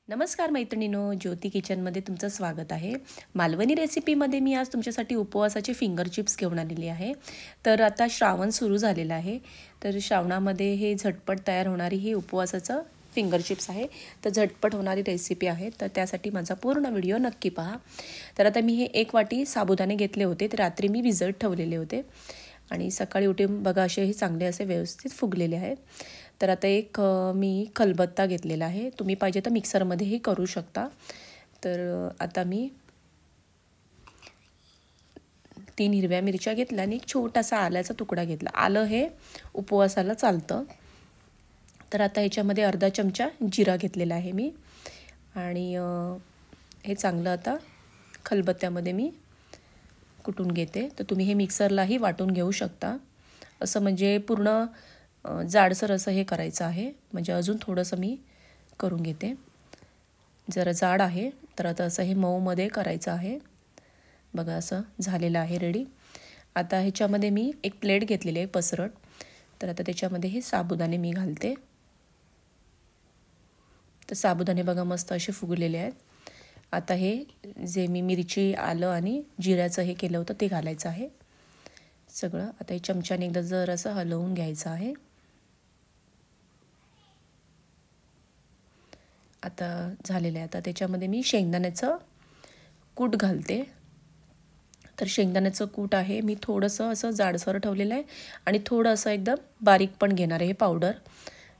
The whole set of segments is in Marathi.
नमस्कार मैत्रिणींनो, ज्योती किचनमध्ये तुमचं स्वागत आहे. मालवणी रेसिपीमध्ये मी आज तुमच्यासाठी उपवासाचे फिंगर चिप्स घेऊन आलेली आहे. तर आता श्रावण सुरू झालेला आहे. तर श्रावणामध्ये हे झटपट तयार होणारी ही उपवासाचं फिंगर चिप्स आहे. तर झटपट होणारी रेसिपी आहे. तर त्यासाठी माझा पूर्ण व्हिडिओ नक्की पहा. तर आता मी हे 1 वाटी साबुदाणे घेतले होते. ते रात्री मी भिजत ठेवलेले होते आणि सकाळी उठून बघा असे हे चांगले असे व्यवस्थित फुगलेले आहेत. तर आता एक मी खलबत्ता घेतलेला आहे. तुम्ही पाहिजे तर मिक्सरमध्येही करू शकता. तर आता मी 3 हिरव्या मिरच्या घेतल्या आणि एक छोटासा आल्याचा तुकडा घेतला. आलं हे उपवासाला चालतं. तर आता ह्याच्यामध्ये अर्धा चमचा जिरा घेतलेला आहे मी आणि हे चांगलं आता खलबत्त्यामध्ये मी कुटून घेते. तर तुम्ही हे मिक्सरलाही वाटून घेऊ शकता. असं म्हणजे पूर्ण जाडसर असं हे करायचं आहे. म्हणजे अजून थोडंसं मी करून घेते. जरा जाड आहे तर आता असं हे मऊमध्ये करायचं आहे. बघा असं झालेलं आहे रेडी. आता ह्याच्यामध्ये मी एक प्लेट घेतलेली आहे पसरट. तर आता त्याच्यामध्ये हे साबुदाणे मी घालते. तर साबुदाणे बघा मस्त असे फुगलेले आहेत. आता हे जे मी मिरची, आलं आणि जिऱ्याचं हे केलं होतं ते घालायचं आहे सगळं. आता हे चमच्याने एकदा जर असं हलवून घ्यायचं आहे. आता झालेलं आहे. आता त्याच्यामध्ये मी शेंगदाण्याचं कूट घालते. तर शेंगदाण्याचं कूट आहे मी थोडंसं असं जाडसर ठेवलेलं आहे आणि थोडं असं एकदम बारीक पण घेणार आहे पावडर.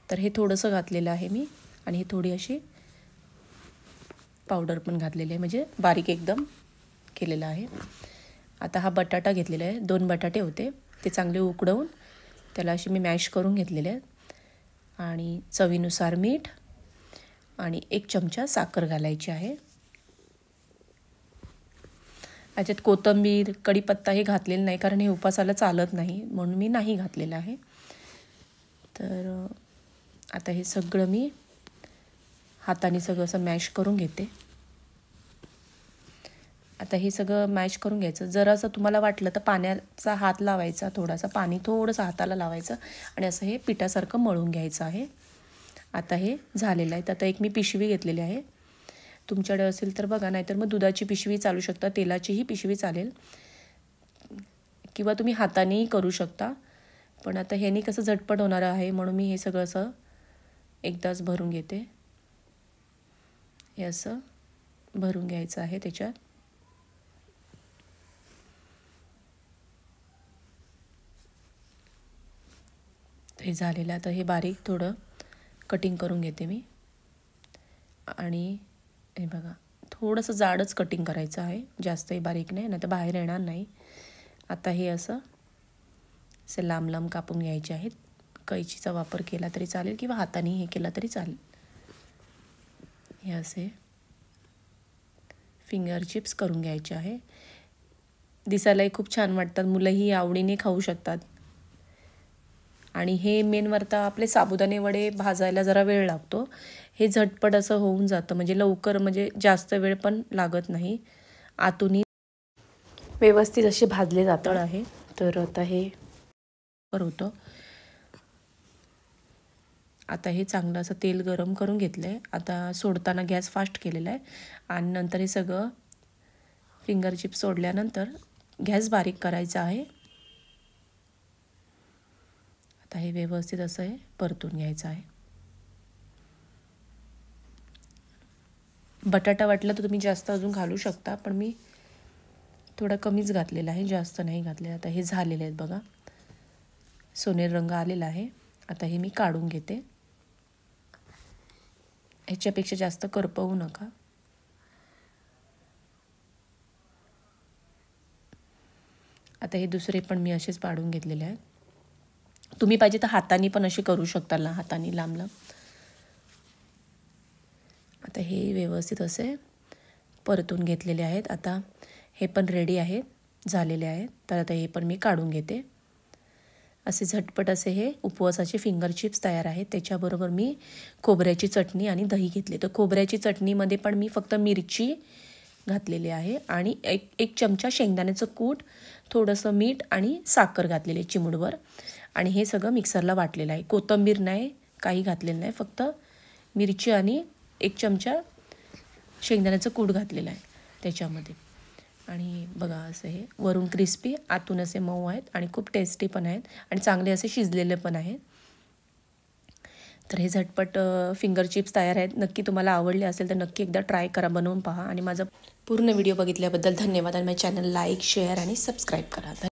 तर हे थोडंसं घातलेलं आहे मी आणि हे थोडी अशी पावडर पण घातलेली आहे, म्हणजे बारीक एकदम केलेलं आहे. आता हा बटाटा घेतलेला आहे. 2 बटाटे होते ते चांगले उकडवून त्याला अशी मी मॅश करून घेतलेले आहेत आणि चवीनुसार मीठ आणि 1 चमचा साखर घालायची आहे. याच्यात कोथिंबीर, कढीपत्ता हे घातलेलं नाही कारण हे उपवासाला चालत नाही म्हणून मी नाही घातलेलं आहे. तर आता हे सगळं मी हाताने सगळं असं मॅश करून घेते. आता हे सगळं मॅश करून घ्यायचं. जरासं तुम्हाला वाटलं तर पाण्याचा हात लावायचा, पाणी थोडंसं हाताला लावायचं आणि असं हे पिठासारखं मळून घ्यायचं आहे. आता हे झालेलं आहे. तर आता एक मी पिशवी घेतलेली आहे. तुमच्याकडे असेल तर बघा, नाहीतर मग दुधाची पिशवी चालू शकता, तेलाचीही पिशवी चालेल किंवा तुम्ही हातानेही करू शकता. पण आता ह्यानी कसं झटपट होणार आहे म्हणून मी हे सगळं असं एकदाच भरून घेते. हे असं भरून घ्यायचं आहे त्याच्यात. हे झालेलं आता हे बारीक थोडं कटिंग करून घेते मी आणि हे बघा थोडंसं जाडच कटिंग करायचं आहे, जास्तही बारीक नाही, नाही तर बाहेर येणार नाही. आता हे असं लांब लांब कापून घ्यायचे आहेत. कैचीचा वापर केला तरी चालेल किंवा हाताने हे केला तरी चालेल. हे असे फिंगर चिप्स करून घ्यायचे आहे. दिसायलाही खूप छान वाटतात, मुलंही आवडीने खाऊ शकतात. आणि हे मेनवरता आपले साबुदाणे वडे भाजायला जरा वेळ लागतो. हे झटपट असं होऊन जातं, म्हणजे लवकर, म्हणजे जास्त वेळ पण लागत नाही. आतूनही व्यवस्थित असे भाजले जातात आहे. तर आता हे होतं. आता हे चांगलं असं तेल गरम करून घेतलं आहे. आता सोडताना गॅस फास्ट केलेला आहे आणि नंतर हे सगळं फिंगर चिप्स सोडल्यानंतर गॅस बारीक करायचा आहे. आता हे व्यवस्थित असं हे परतून घ्यायचं आहे. बटाटा वाटला तर तुम्ही जास्त अजून घालू शकता, पण मी थोडा कमीच घातलेला आहे, जास्त नाही घातलेला. आता हे झालेले आहेत बघा, सोनेरी रंग आलेला आहे. आता हे मी काढून घेते. ह्याच्यापेक्षा जास्त करपवू नका. आता हे दुसरे पण मी असेच पाडून घेतलेले आहेत. तुम्ही पाहिजे तर हाताने पण असे करू शकता, हाताने लांब लांब. आता हे व्यवस्थित असे परतून घेतलेले आहेत. आता हे पण रेडी आहेत, झालेले आहेत. तर आता हे पण मी काढून घेते. असे झटपट असे हे उपवासाचे फिंगर चिप्स तयार आहेत. त्याच्याबरोबर मी खोबऱ्याची चटणी आणि दही घेतले. तर खोबऱ्याची चटणीमध्ये पण मी फक्त मिरची घातलेली आहे आणि एक चमचा शेंगदाण्याचं कूट, थोडंसं मीठ आणि साखर घातलेली चिमूटभर आणि हे सगळं मिक्सरला वाटलेलं आहे. कोथिंबीर नाही, काही घातलेलं नाही, फक्त मिरची आणि 1 चमचा शेंगदाण्याचं कूट घातलेलं आहे त्याच्यामध्ये. आणि बघा असं हे वरून क्रिस्पी, आतून असे मऊ आहेत आणि खूप टेस्टी पण आहेत आणि चांगले असे शिजलेले पण आहेत. तर हे झटपट फिंगर चिप्स तयार आहेत. नक्की तुम्हाला आवडले असेल तर नक्की एकदा ट्राय करा, बनवून पहा. आणि माझा पूर्ण व्हिडिओ बघितल्याबद्दल धन्यवाद. आणि माझ्या चॅनल लाईक, शेअर आणि सबस्क्राईब करा.